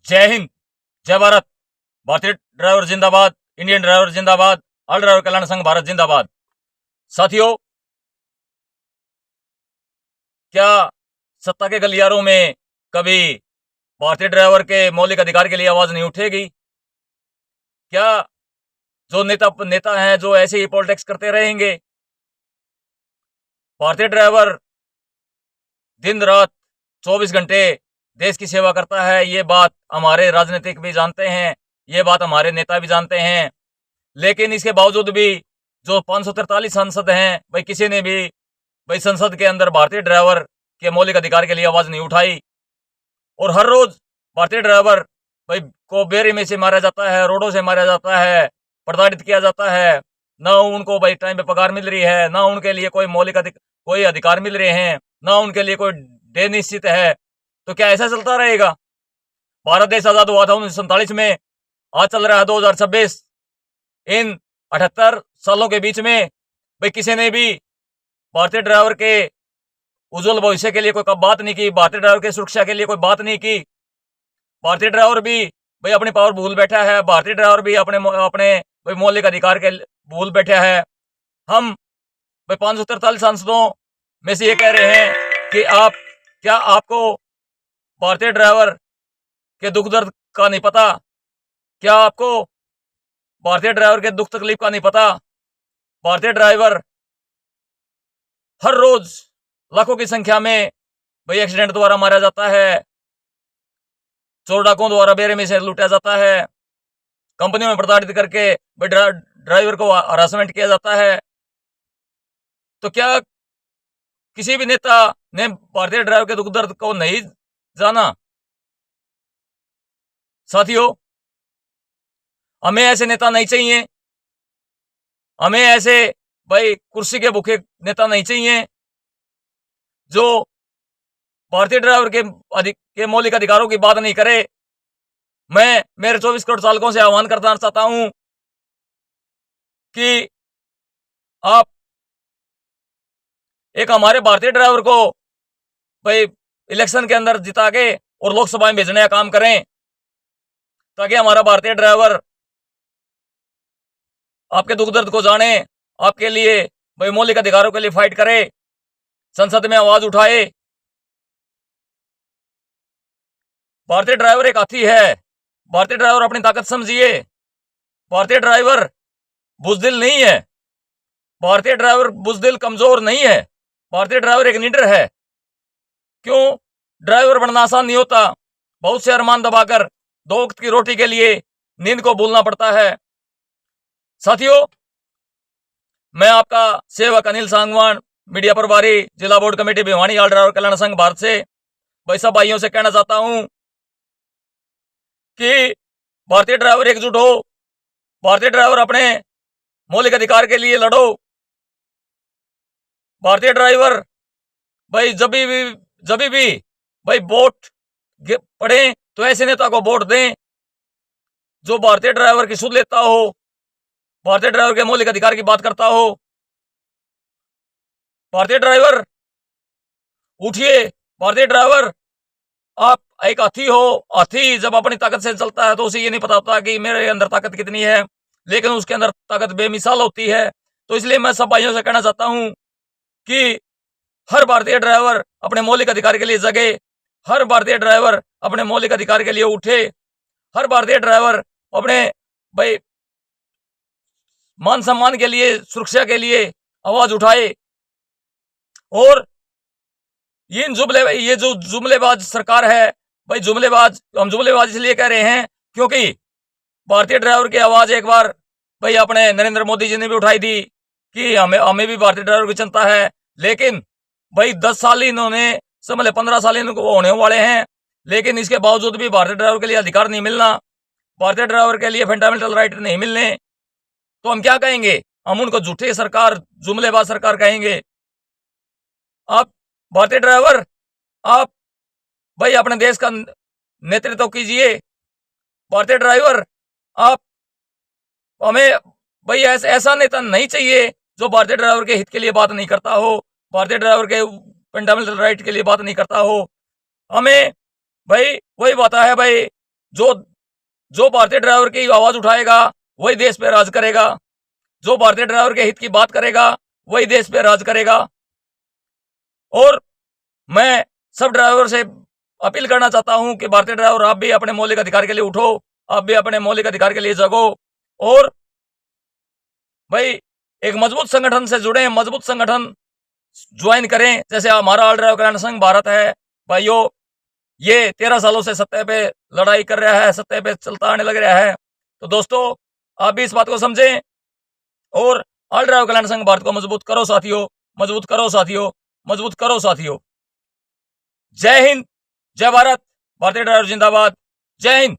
जय हिंद, जय भारत। भारतीय ड्राइवर जिंदाबाद, इंडियन ड्राइवर जिंदाबाद, ऑल ड्राइवर कल्याण संघ भारत जिंदाबाद। साथियों, क्या सत्ता के गलियारों में कभी भारतीय ड्राइवर के मौलिक अधिकार के लिए आवाज नहीं उठेगी? क्या जो नेता हैं जो ऐसे ही पॉलिटिक्स करते रहेंगे? भारतीय ड्राइवर दिन रात 24 घंटे देश की सेवा करता है, ये बात हमारे राजनीतिक भी जानते हैं, ये बात हमारे नेता भी जानते हैं। लेकिन इसके बावजूद भी जो 543 सांसद हैं, भाई किसी ने भी भाई संसद के अंदर भारतीय ड्राइवर के मौलिक अधिकार के लिए आवाज नहीं उठाई। और हर रोज भारतीय ड्राइवर भाई को बेरहमी से मारा जाता है, रोडों से मारा जाता है, प्रताड़ित किया जाता है। ना उनको भाई टाइम पे पगार मिल रही है, ना उनके लिए कोई अधिकार मिल रहे हैं, ना उनके लिए कोई डे निश्चित है। तो क्या ऐसा चलता रहेगा? भारत देश आजाद हुआ था 1947 में, आज चल रहा है 2026। इन 78 सालों के बीच में भाई किसी ने भी भारतीय ड्राइवर के उज्जवल भविष्य के लिए कोई बात नहीं की, भारतीय ड्राइवर की सुरक्षा के लिए कोई बात नहीं की। भारतीय ड्राइवर भी भाई अपनी पावर भूल बैठा है, भारतीय ड्राइवर भी अपने भाई मौलिक अधिकार के भूल बैठा है। हम भाई 543 सांसदों में से ये कह रहे हैं कि क्या आपको भारतीय ड्राइवर के दुख दर्द का नहीं पता? क्या आपको भारतीय ड्राइवर के दुख तकलीफ का नहीं पता? भारतीय ड्राइवर हर रोज लाखों की संख्या में भाई एक्सीडेंट द्वारा मारा जाता है, चोर डाकुओं द्वारा बेरहमी से लूटा जाता है, कंपनियों में प्रताड़ित करके भाई ड्राइवर को हरासमेंट किया जाता है। तो क्या किसी भी नेता ने भारतीय ड्राइवर के दुख दर्द को नहीं जाना? साथियों, हमें ऐसे नेता नहीं चाहिए, हमें ऐसे भाई कुर्सी के भूखे नेता नहीं चाहिए जो भारतीय ड्राइवर के मौलिक अधिकारों की बात नहीं करे। मैं मेरे 24 करोड़ चालकों से आह्वान करना चाहता हूं कि आप एक हमारे भारतीय ड्राइवर को भाई इलेक्शन के अंदर जिता के और लोकसभा में भेजने का काम करें, ताकि हमारा भारतीय ड्राइवर आपके दुख दर्द को जाने, आपके लिए भाई मौलिक अधिकारों के लिए फाइट करे, संसद में आवाज उठाए। भारतीय ड्राइवर एक हाथी है, भारतीय ड्राइवर अपनी ताकत समझिए। भारतीय ड्राइवर बुजदिल नहीं है, भारतीय ड्राइवर बुजदिल कमजोर नहीं है, भारतीय ड्राइवर एक लीडर है। क्यों? ड्राइवर बनना आसान नहीं होता, बहुत से अरमान दबाकर 2 वक्त की रोटी के लिए नींद को भूलना पड़ता है। साथियों, मैं आपका सेवक अनिल सांगवान, मीडिया प्रभारी, जिला board committee Bhiwani, all driver कल्याण संघ भारत से भाई सब भाइयों से कहना चाहता हूं कि भारतीय ड्राइवर एकजुट हो, भारतीय ड्राइवर अपने मौलिक अधिकार के लिए लड़ो। भारतीय ड्राइवर भाई जब भी भाई वोट पड़े तो ऐसे नेता को वोट दें जो भारतीय ड्राइवर की सुध लेता हो, भारतीय ड्राइवर के मौलिक अधिकार की बात करता हो। भारतीय ड्राइवर उठिए, भारतीय ड्राइवर आप एक हाथी हो। हाथी जब अपनी ताकत से चलता है तो उसे ये नहीं पता होता कि मेरे अंदर ताकत कितनी है, लेकिन उसके अंदर ताकत बेमिसाल होती है। तो इसलिए मैं सब भाइयों से कहना चाहता हूं कि हर भारतीय ड्राइवर अपने मौलिक अधिकार के लिए जगे, हर भारतीय ड्राइवर अपने मौलिक अधिकार के लिए उठे, हर भारतीय ड्राइवर अपने भाई मान सम्मान के लिए, सुरक्षा के लिए आवाज उठाए। और ये जो जुमलेबाज सरकार है भाई, हम जुमलेबाज इसलिए कह रहे हैं क्योंकि भारतीय ड्राइवर की आवाज एक बार भाई अपने नरेंद्र मोदी जी ने भी उठाई थी कि हमें भी भारतीय ड्राइवर की चिंता है। लेकिन भाई 10 साल इन्होंने समझ 15 साल इनको होने वाले हैं, लेकिन इसके बावजूद भी भारतीय ड्राइवर के लिए अधिकार नहीं मिलना, भारतीय ड्राइवर के लिए फंडामेंटल राइट नहीं मिलने, तो हम क्या कहेंगे? हम उनको झूठे सरकार, जुमलेबाज सरकार कहेंगे। आप भारतीय ड्राइवर, आप भाई अपने देश का नेतृत्व कीजिए। भारतीय ड्राइवर, आप हमें भाई ऐसा नेता नहीं चाहिए जो भारतीय ड्राइवर के हित के लिए बात नहीं करता हो, भारतीय ड्राइवर के फंडामेंटल राइट के लिए बात नहीं करता हो। हमें भाई वही बात है भाई जो जो भारतीय ड्राइवर की आवाज उठाएगा वही देश पे राज करेगा, जो भारतीय ड्राइवर के हित की बात करेगा वही देश पे राज करेगा। और मैं सब ड्राइवर से अपील करना चाहता हूं कि भारतीय ड्राइवर आप भी अपने मौलिक अधिकार के लिए उठो, आप भी अपने मौलिक अधिकार के लिए जगो और भाई एक मजबूत संगठन से जुड़े, मजबूत संगठन ज्वाइन करें, जैसे हमारा ऑल ड्राइवर कल्याण संघ भारत है। भाइयों, ये 13 सालों से सत्ता पे लड़ाई कर रहा है, सत्ता पे चलता आने लग रहा है। तो दोस्तों, आप भी इस बात को समझें और ऑल ड्राइवर कल्याण संघ भारत को मजबूत करो साथियों, मजबूत करो साथियों, मजबूत करो साथियों। जय हिंद, जय भारत, भारतीय ड्राइवर जिंदाबाद। जय हिंद।